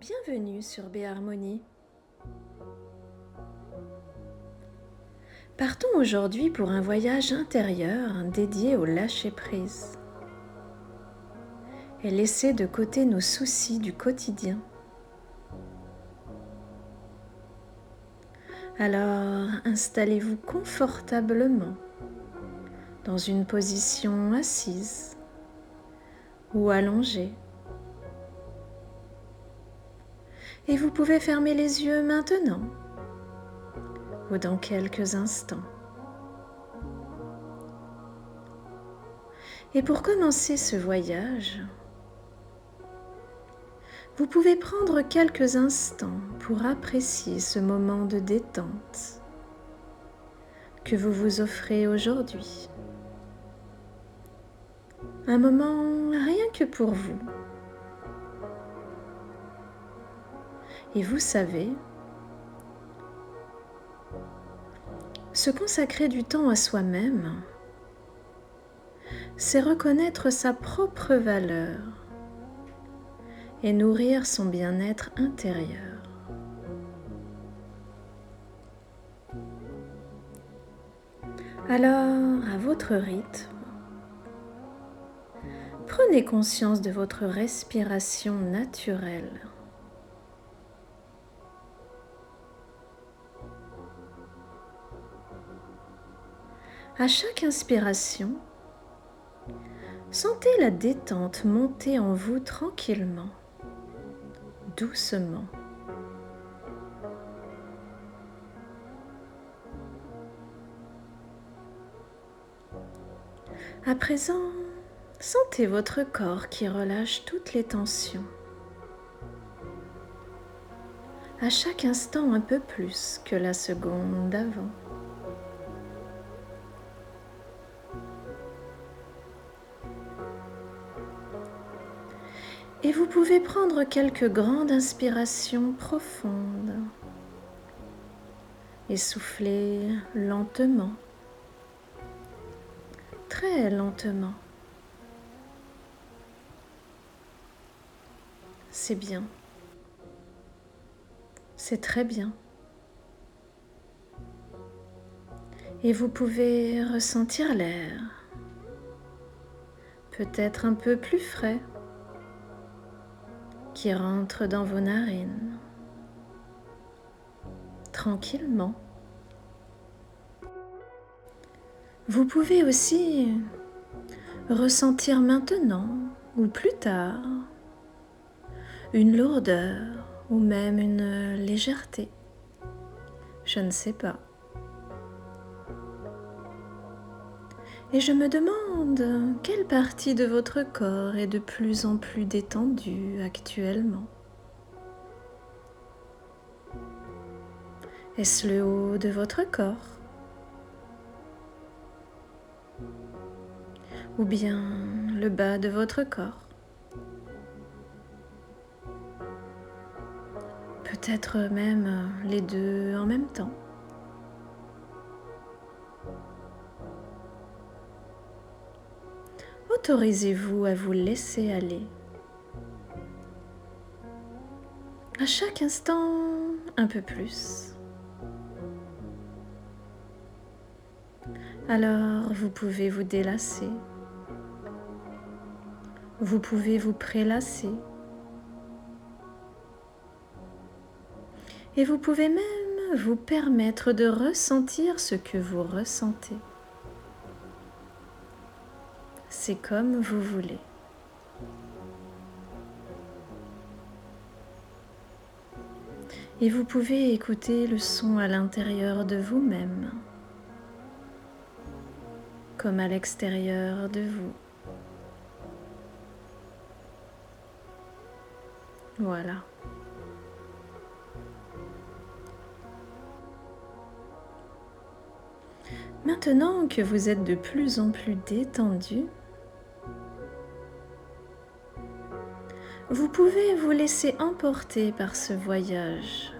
Bienvenue sur Béharmonie. Partons aujourd'hui pour un voyage intérieur dédié au lâcher-prise et laisser de côté nos soucis du quotidien. Alors, installez-vous confortablement dans une position assise ou allongée. Et vous pouvez fermer les yeux maintenant ou dans quelques instants. Et pour commencer ce voyage, vous pouvez prendre quelques instants pour apprécier ce moment de détente que vous vous offrez aujourd'hui. Un moment rien que pour vous. Et vous savez, se consacrer du temps à soi-même, c'est reconnaître sa propre valeur et nourrir son bien-être intérieur. Alors, à votre rythme, prenez conscience de votre respiration naturelle. À chaque inspiration, sentez la détente monter en vous tranquillement, doucement. À présent, sentez votre corps qui relâche toutes les tensions. À chaque instant un peu plus que la seconde d'avant. Et vous pouvez prendre quelques grandes inspirations profondes et souffler lentement, très lentement. C'est bien, c'est très bien. Et vous pouvez ressentir l'air, peut-être un peu plus frais, qui rentre dans vos narines, tranquillement. Vous pouvez aussi ressentir maintenant ou plus tard une lourdeur ou même une légèreté, je ne sais pas. Et je me demande quelle partie de votre corps est de plus en plus détendue actuellement. Est-ce le haut de votre corps? Ou bien le bas de votre corps? Peut-être même les deux en même temps. Autorisez-vous à vous laisser aller. À chaque instant, un peu plus. Alors, vous pouvez vous délasser. Vous pouvez vous prélasser. Et vous pouvez même vous permettre de ressentir ce que vous ressentez. C'est comme vous voulez. Et vous pouvez écouter le son à l'intérieur de vous-même, comme à l'extérieur de vous. Voilà. Maintenant que vous êtes de plus en plus détendu, vous pouvez vous laisser emporter par ce voyage.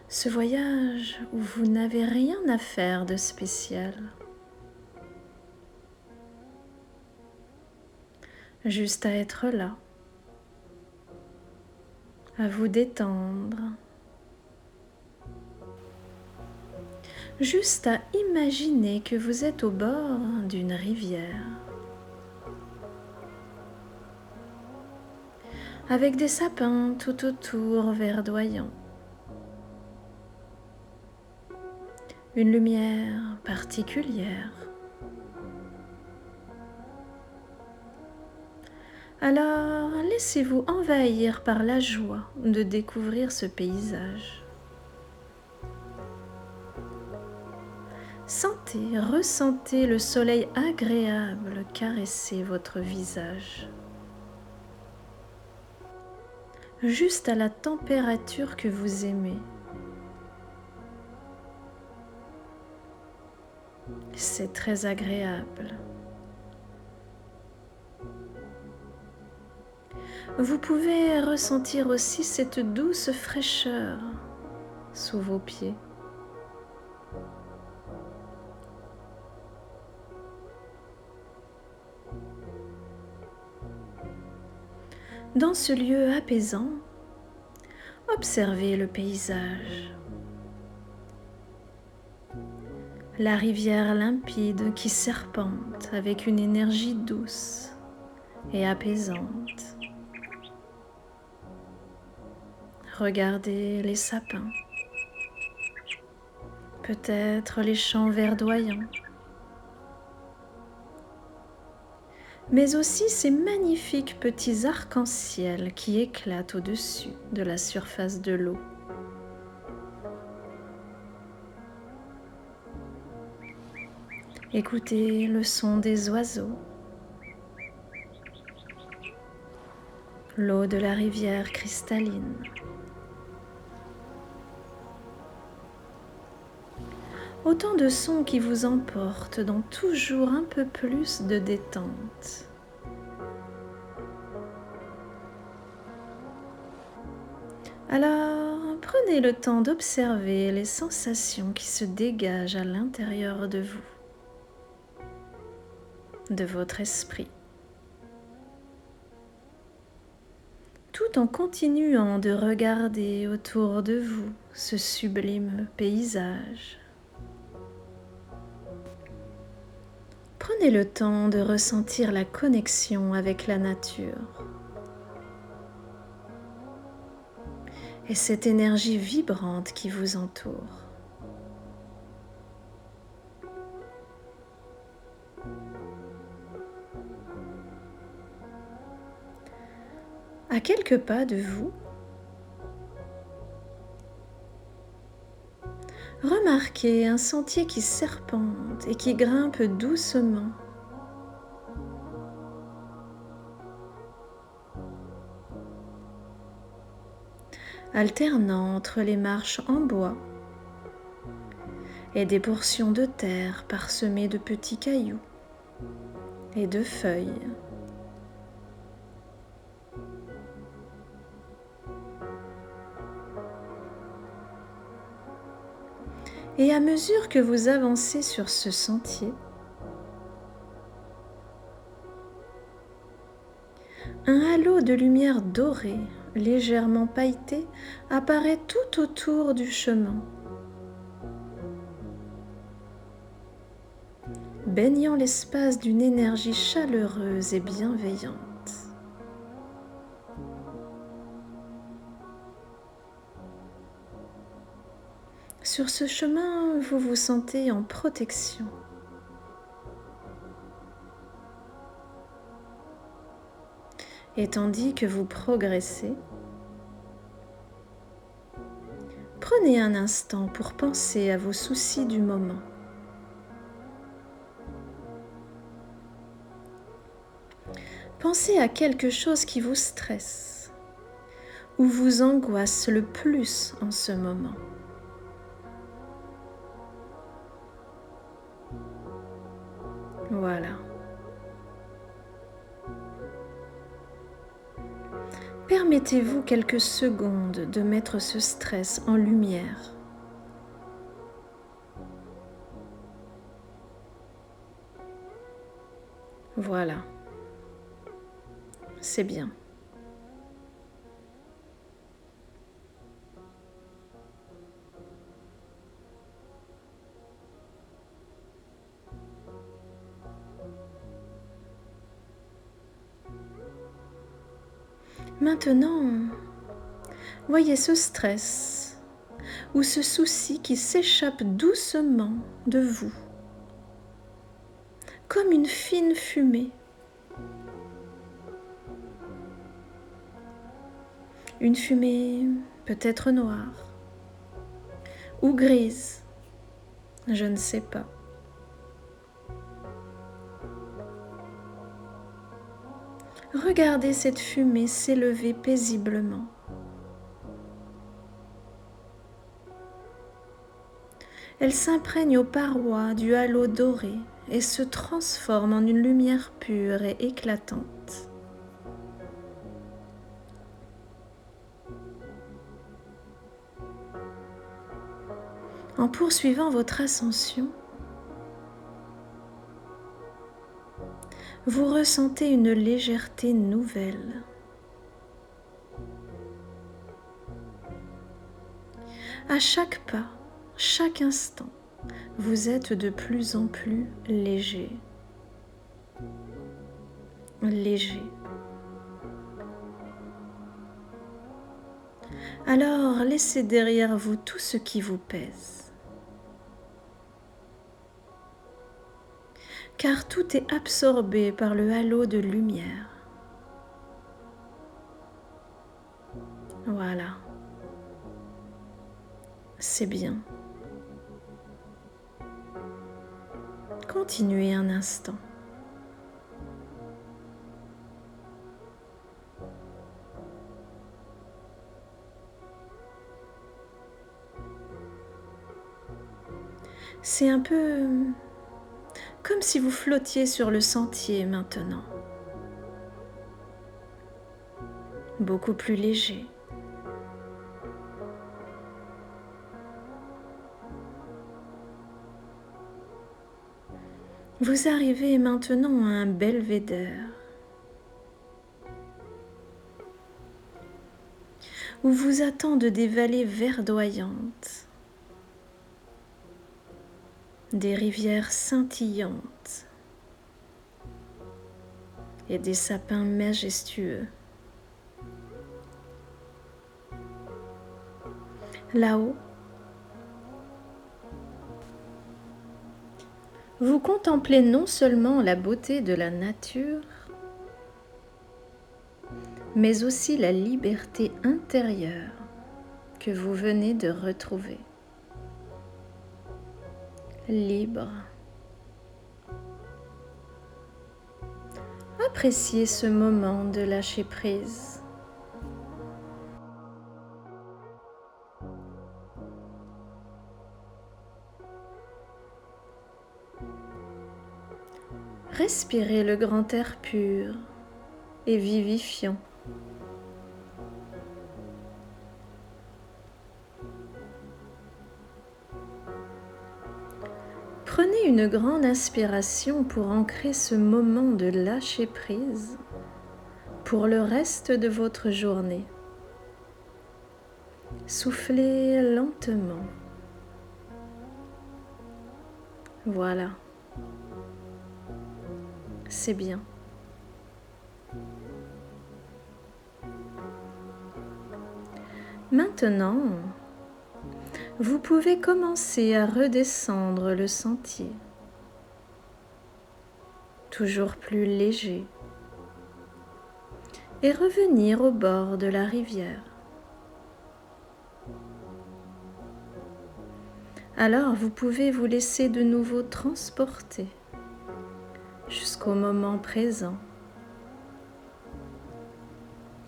Ce voyage où vous n'avez rien à faire de spécial. juste à être là, à vous détendre, juste à imaginer que vous êtes au bord d'une rivière, avec des sapins tout autour verdoyants, une lumière particulière. Alors, laissez-vous envahir par la joie de découvrir ce paysage. Sentez, ressentez le soleil agréable caresser votre visage, juste à la température que vous aimez. C'est très agréable. Vous pouvez ressentir aussi cette douce fraîcheur sous vos pieds. Dans ce lieu apaisant, observez le paysage. La rivière limpide qui serpente avec une énergie douce et apaisante. Regardez les sapins, peut-être les champs verdoyants, mais aussi ces magnifiques petits arcs-en-ciel qui éclatent au-dessus de la surface de l'eau. Écoutez le son des oiseaux, l'eau de la rivière cristalline. Autant de sons qui vous emportent dans toujours un peu plus de détente. Alors, prenez le temps d'observer les sensations qui se dégagent à l'intérieur de vous, de votre esprit, tout en continuant de regarder autour de vous ce sublime paysage. Prenez le temps de ressentir la connexion avec la nature et cette énergie vibrante qui vous entoure. À quelques pas de vous, remarquez un sentier qui serpente et qui grimpe doucement. Alternant entre les marches en bois et des portions de terre parsemées de petits cailloux et de feuilles. Et à mesure que vous avancez sur ce sentier, un halo de lumière dorée, légèrement pailleté, apparaît tout autour du chemin, baignant l'espace d'une énergie chaleureuse et bienveillante. Sur ce chemin, vous vous sentez en protection. Et tandis que vous progressez, prenez un instant pour penser à vos soucis du moment. Pensez à quelque chose qui vous stresse ou vous angoisse le plus en ce moment. Voilà. Permettez-vous quelques secondes de mettre ce stress en lumière. Voilà. C'est bien. Maintenant, voyez ce stress ou ce souci qui s'échappe doucement de vous, comme une fine fumée. Une fumée peut-être noire ou grise, je ne sais pas. Regardez cette fumée s'élever paisiblement. Elle s'imprègne aux parois du halo doré et se transforme en une lumière pure et éclatante. En poursuivant votre ascension, vous ressentez une légèreté nouvelle. À chaque pas, chaque instant, vous êtes de plus en plus léger. Léger. Alors laissez derrière vous tout ce qui vous pèse. Car tout est absorbé par le halo de lumière. Voilà. C'est bien. Continuez un instant. C'est un peu comme si vous flottiez sur le sentier maintenant. Beaucoup plus léger. Vous arrivez maintenant à un belvédère où vous attendent des vallées verdoyantes, des rivières scintillantes et des sapins majestueux. Là-haut, vous contemplez non seulement la beauté de la nature, mais aussi la liberté intérieure que vous venez de retrouver. Libre. Appréciez ce moment de lâcher prise. Respirez le grand air pur et vivifiant. Prenez une grande inspiration pour ancrer ce moment de lâcher prise pour le reste de votre journée. Soufflez lentement. Voilà. C'est bien. Maintenant, vous pouvez commencer à redescendre le sentier, toujours plus léger, et revenir au bord de la rivière. Alors vous pouvez vous laisser de nouveau transporter jusqu'au moment présent,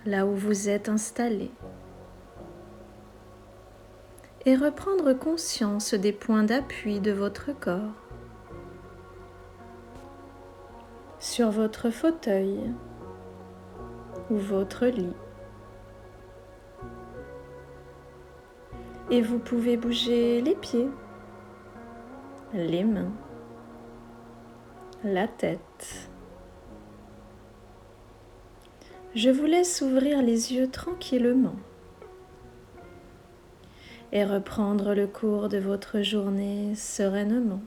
là où vous êtes installé, et reprendre conscience des points d'appui de votre corps, sur votre fauteuil ou votre lit. Et vous pouvez bouger les pieds, les mains, la tête. Je vous laisse ouvrir les yeux tranquillement et reprendre le cours de votre journée sereinement.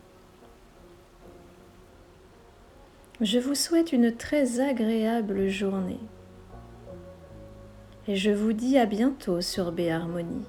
Je vous souhaite une très agréable journée et je vous dis à bientôt sur Béharmonie.